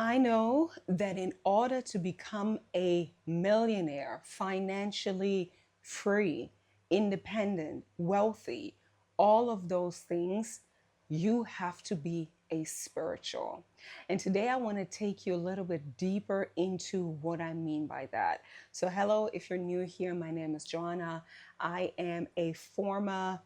I know that in order to become a millionaire, financially free, independent, wealthy, all of those things, you have to be a spiritual. And today I want to take you a little bit deeper into what I mean by that. So, hello, if you're new here, my name is Joanna. I am a former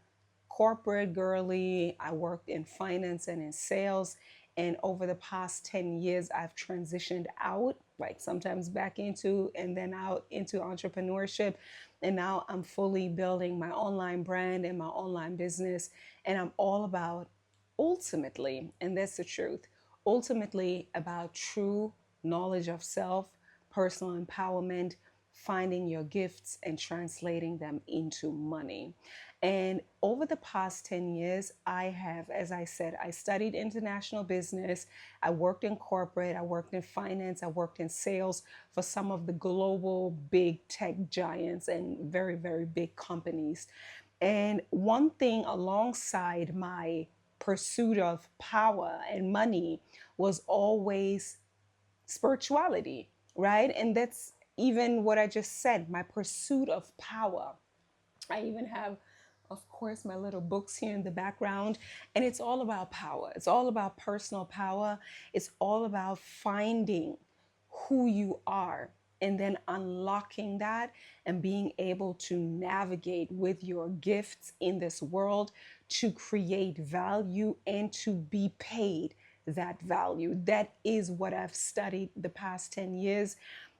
corporate girly. I worked in finance and in sales. And over the past 10 years, I've transitioned out, like sometimes back into and then out into entrepreneurship. And now I'm fully building my online brand and my online business. And I'm all about ultimately, and that's the truth, ultimately about true knowledge of self, personal empowerment, finding your gifts and translating them into money. And over the past 10 years, I have, as I said, I studied international business. I worked in corporate, I worked in finance, I worked in sales for some of the global big tech giants and very, very big companies. And one thing alongside my pursuit of power and money was always spirituality, right? And that's even what I just said, my pursuit of power. I even have, of course, my little books here in the background, and it's all about power. It's all about personal power. It's all about finding who you are and then unlocking that and being able to navigate with your gifts in this world to create value and to be paid that value. That is what I've studied the past 10 years.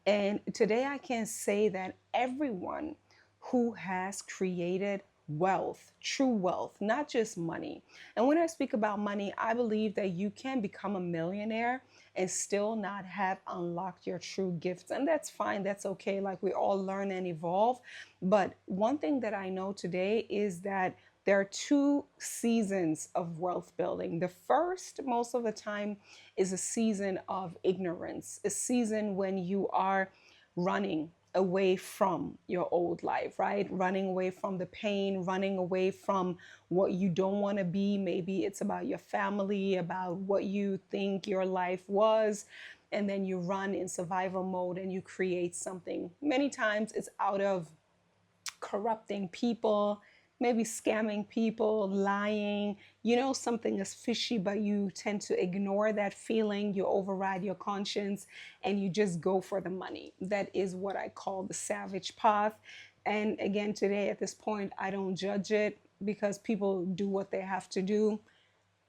And today I can say that everyone who has created wealth, true wealth, not just money. And when I speak about money, I believe that you can become a millionaire and still not have unlocked your true gifts. And that's fine, that's okay. Like we all learn and evolve. But one thing that I know today is that there are two seasons of wealth building. The first, most of the time, is a season of ignorance, a season when you are running away from your old life, right? Running away from the pain, running away from what you don't want to be. Maybe it's about your family, about what you think your life was. And then you run in survival mode and you create something. Many times it's out of corrupting people, maybe scamming people, lying. You know something is fishy, but you tend to ignore that feeling. You override your conscience and you just go for the money. That is what I call the savage path. And again, today at this point, I don't judge it because people do what they have to do.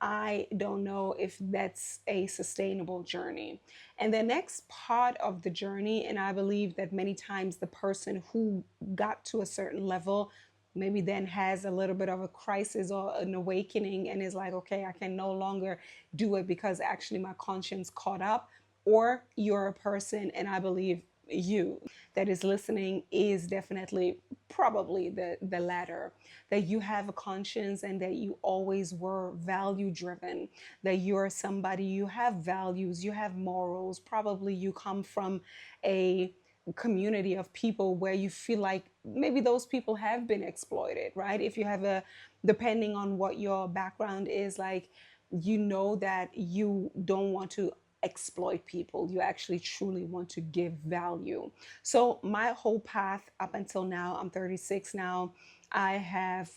I don't know if that's a sustainable journey. And the next part of the journey, and I believe that many times the person who got to a certain level maybe then has a little bit of a crisis or an awakening and is like, okay, I can no longer do it because actually my conscience caught up. Or you're a person, and I believe you that is listening is definitely probably the latter, that you have a conscience and that you always were value driven, that you're somebody, you have values, you have morals. Probably you come from a community of people where you feel like maybe those people have been exploited, right? If you have a, depending on what your background is, like, you know that you don't want to exploit people. You actually truly want to give value. So my whole path up until now, I'm 36 now, I have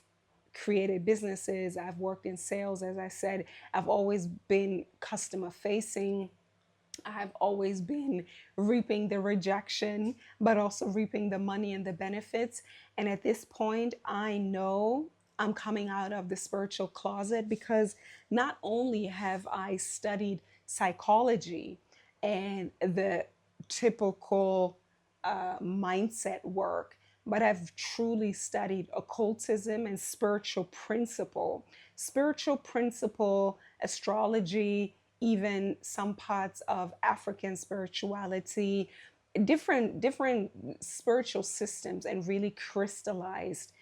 created businesses, I've worked in sales, as I said, I've always been customer facing. I've always been reaping the rejection, but also reaping the money and the benefits. And at this point, I know I'm coming out of the spiritual closet because not only have I studied psychology and the typical mindset work, but I've truly studied occultism and spiritual principle, astrology, even some parts of African spirituality, different spiritual systems, and really crystallized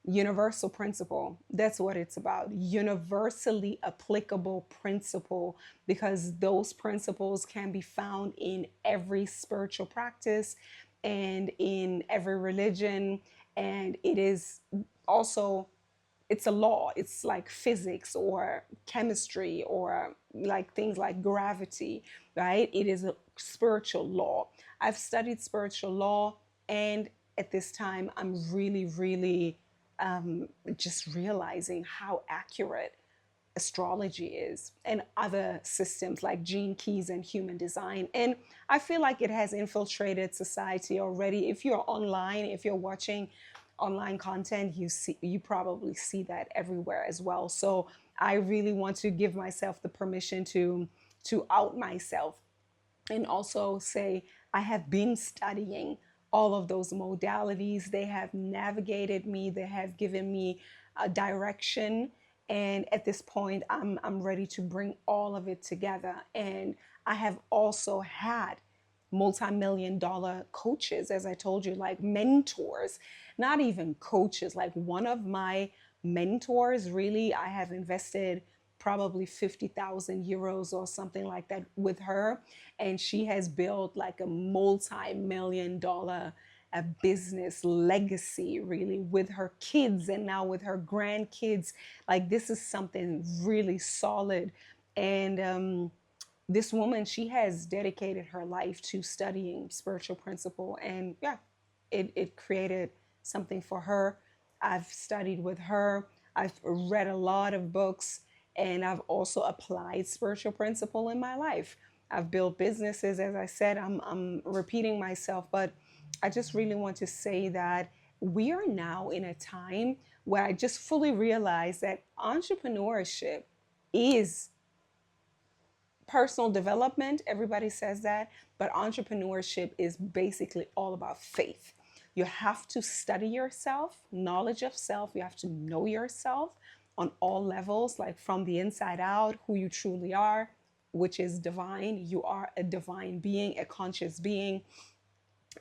universal principle. That's what it's about. Universally applicable principle, because those principles can be found in every spiritual practice and in every religion. And it is also it's a law. It's like physics or chemistry or like things like gravity, right? It is a spiritual law. I've studied spiritual law, and at this time, I'm really, really just realizing how accurate astrology is and other systems like gene keys and human design. And I feel like it has infiltrated society already. If you're online, if you're watching online content, you probably see that everywhere as well. So I really want to give myself the permission to out myself and also say I have been studying all of those modalities. They have navigated me, they have given me a direction. And at this point, I'm ready to bring all of it together. And I have also had multi-million-dollar coaches, as I told you, like mentors, not even coaches. Like one of my mentors, really, I have invested probably 50,000 euros or something like that with her. And she has built like a multi-million dollar a business legacy really with her kids and now with her grandkids. Like this is something really solid. And this woman, she has dedicated her life to studying spiritual principle. And yeah, it created something for her. I've studied with her. I've read a lot of books, and I've also applied spiritual principle in my life. I've built businesses, as I said. I'm repeating myself, but I just really want to say that we are now in a time where I just fully realize that entrepreneurship is personal development. Everybody says that, but entrepreneurship is basically all about faith. You have to study yourself, knowledge of self. You have to know yourself on all levels, like from the inside out, who you truly are, which is divine. You are a divine being, a conscious being.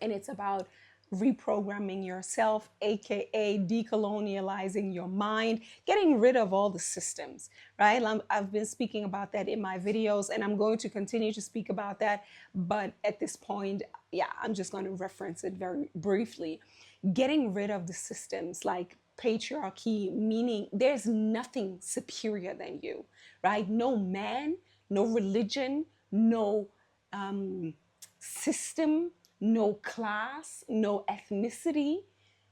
And it's about reprogramming yourself, aka decolonializing your mind, getting rid of all the systems, right? I've been speaking about that in my videos, and I'm going to continue to speak about that. But at this point, yeah, I'm just going to reference it very briefly. Getting rid of the systems like patriarchy, meaning there's nothing superior than you, right? No man, no religion, no system, no class, no ethnicity.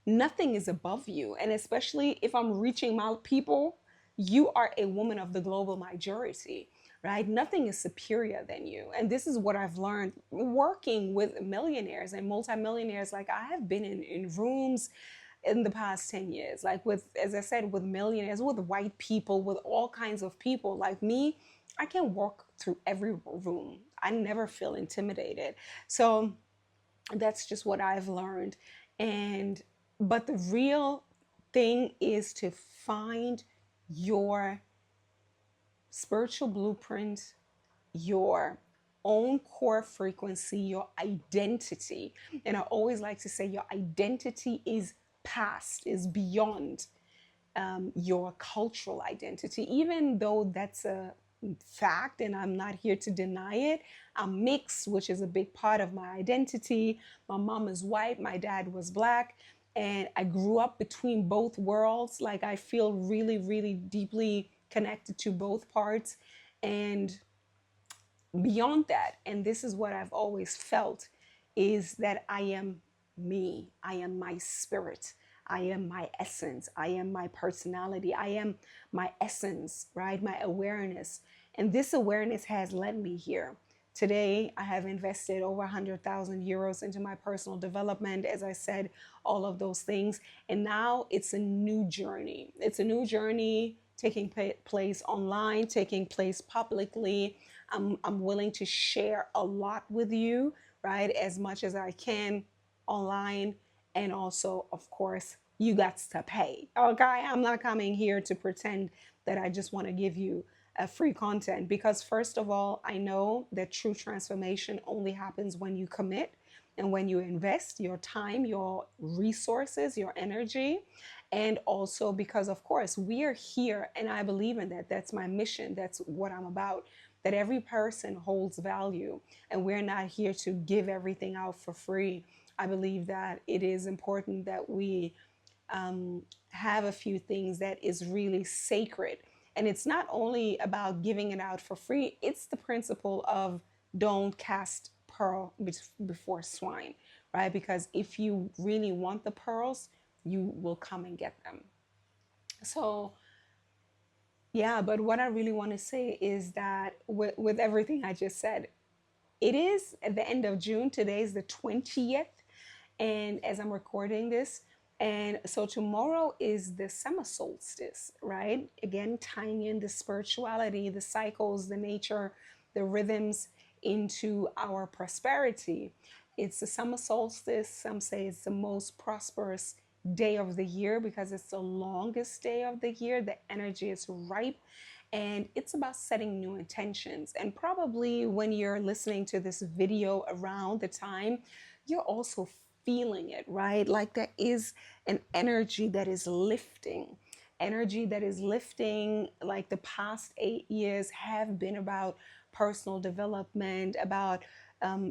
Nothing is above you. And especially if I'm reaching my people, you are a woman of the global majority, right? Nothing is superior than you. And this is what I've learned working with millionaires and multimillionaires. Like I have been in rooms in the past 10 years, like with, as I said, with millionaires, with white people, with all kinds of people like me. I can walk through every room. I never feel intimidated. So that's just what I've learned. And but the real thing is to find your spiritual blueprint, your own core frequency, your identity. And I always like to say your identity is past, is beyond your cultural identity, even though that's a fact and I'm not here to deny it. I'm mixed, which is a big part of my identity. My mom is white, my dad was black, and I grew up between both worlds. Like I feel really, really deeply connected to both parts. And beyond that, and this is what I've always felt, is that I am me. I am my spirit. I am my essence. I am my personality. I am my essence, right? My awareness. And this awareness has led me here. Today, I have invested over 100,000 euros into my personal development, as I said, all of those things. And now it's a new journey. It's a new journey taking place online, taking place publicly. I'm willing to share a lot with you, right? As much as I can online. And also, of course, you got to pay. Okay, I'm not coming here to pretend that I just want to give you a free content, because first of all, I know that true transformation only happens when you commit and when you invest your time, your resources, your energy. And also because, of course, we are here, and I believe in that. That's my mission. That's what I'm about. That every person holds value, and we're not here to give everything out for free. I believe that it is important that we have a few things that is really sacred. And it's not only about giving it out for free, it's the principle of don't cast pearl before swine, right? Because if you really want the pearls, you will come and get them. So, yeah, but what I really want to say is that with everything I just said, it is at the end of June. Today is the 20th. And as I'm recording this, and so tomorrow is the summer solstice, right? Again, tying in the spirituality, the cycles, the nature, the rhythms into our prosperity. It's the summer solstice. Some say it's the most prosperous day of the year because it's the longest day of the year. The energy is ripe, and it's about setting new intentions. And probably when you're listening to this video around the time, you're also feeling it, right? Like there is an energy that is lifting. Energy that is lifting, like the past 8 years have been about personal development, about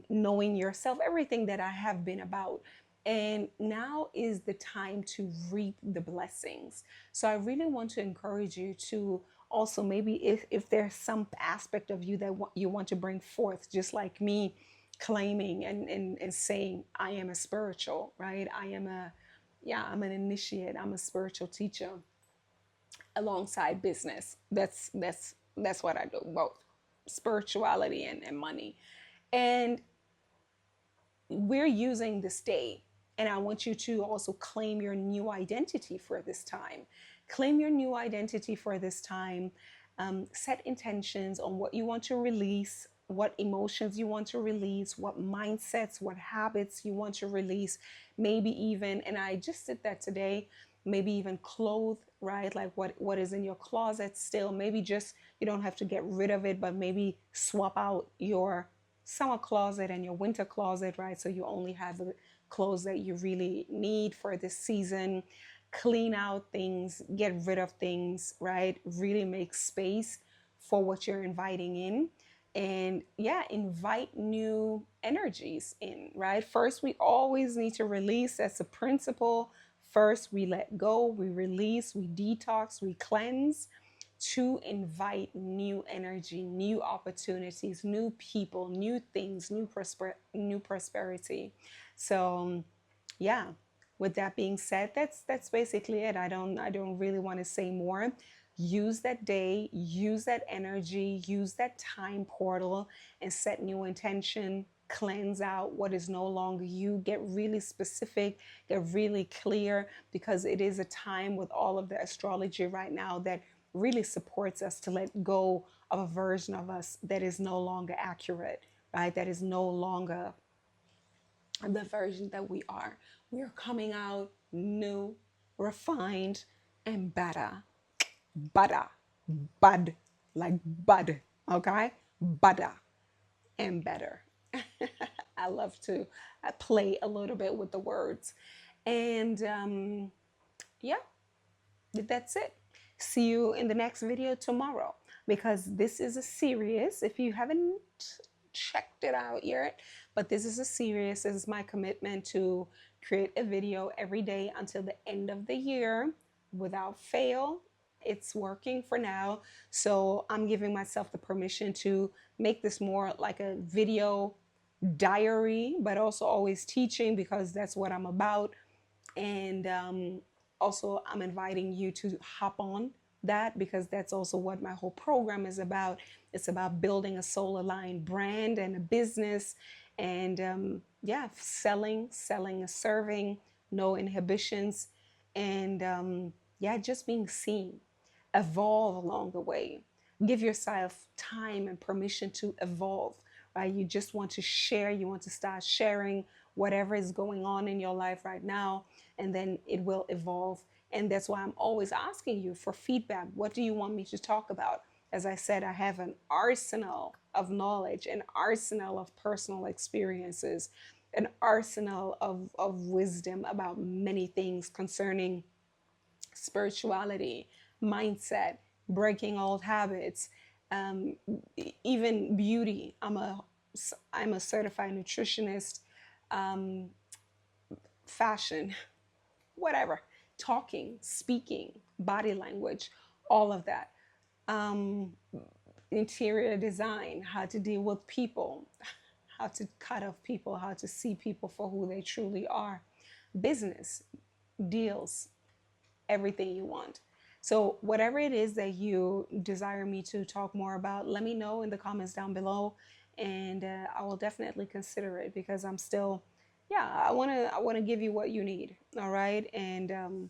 knowing yourself, everything that I have been about. And now is the time to reap the blessings. So I really want to encourage you to also, maybe if there's some aspect of you that you want to bring forth, just like me, claiming and saying, I am a spiritual, right? I am a, yeah, I'm an initiate, I'm a spiritual teacher alongside business. That's what I do, both spirituality and money. And we're using this day, and I want you to also claim your new identity for this time. Claim your new identity for this time. Set intentions on what you want to release, what emotions you want to release, what mindsets, what habits you want to release. Maybe even, and I just did that today, maybe even clothes, right? Like what is in your closet still. Maybe just, you don't have to get rid of it, but maybe swap out your summer closet and your winter closet, right? So you only have the clothes that you really need for this season. Clean out things, get rid of things, right? Really make space for what you're inviting in. And yeah, invite new energies in, right? First, we always need to release. That's a principle. First, we let go, we release, we detox, we cleanse, to invite new energy, new opportunities, new people, new things, new prosperity. So, yeah. With that being said, that's basically it. I don't really want to say more. Use that day, use that energy, use that time portal, and set new intention. Cleanse out what is no longer you. Get really specific, get really clear, because it is a time with all of the astrology right now that really supports us to let go of a version of us that is no longer accurate, right? That is no longer the version that we are. We are coming out new, refined, and better. Butter. Bud. Like bud. Okay? Butter and better. I love to play a little bit with the words. And yeah, that's it. See you in the next video tomorrow, because this is a series. If you haven't checked it out yet, but this is a series. This is my commitment to create a video every day until the end of the year without fail. It's working for now. So I'm giving myself the permission to make this more like a video diary, but also always teaching, because that's what I'm about. And also, I'm inviting you to hop on that, because that's also what my whole program is about. It's about building a soul aligned brand and a business, and yeah, selling, serving, no inhibitions, and yeah, just being seen. Evolve along the way. Give yourself time and permission to evolve, right? You just want to share, you want to start sharing whatever is going on in your life right now, and then it will evolve. And that's why I'm always asking you for feedback. What do you want me to talk about? As I said, I have an arsenal of knowledge, an arsenal of personal experiences, an arsenal of wisdom about many things concerning spirituality, mindset, breaking old habits, um, even beauty. I'm a certified nutritionist, fashion, whatever. talking, speaking, body language, all of that. Um, Interior design, how to deal with people, how to cut off people, how to see people for who they truly are, business, deals, everything you want. So, whatever it is that you desire me to talk more about, let me know in the comments down below, and I will definitely consider it because I'm still, yeah, I want to give you what you need. All right, and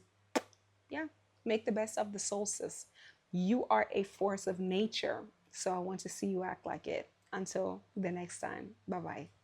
yeah, make the best of the solstice. You are a force of nature, so I want to see you act like it. Until the next time, bye bye.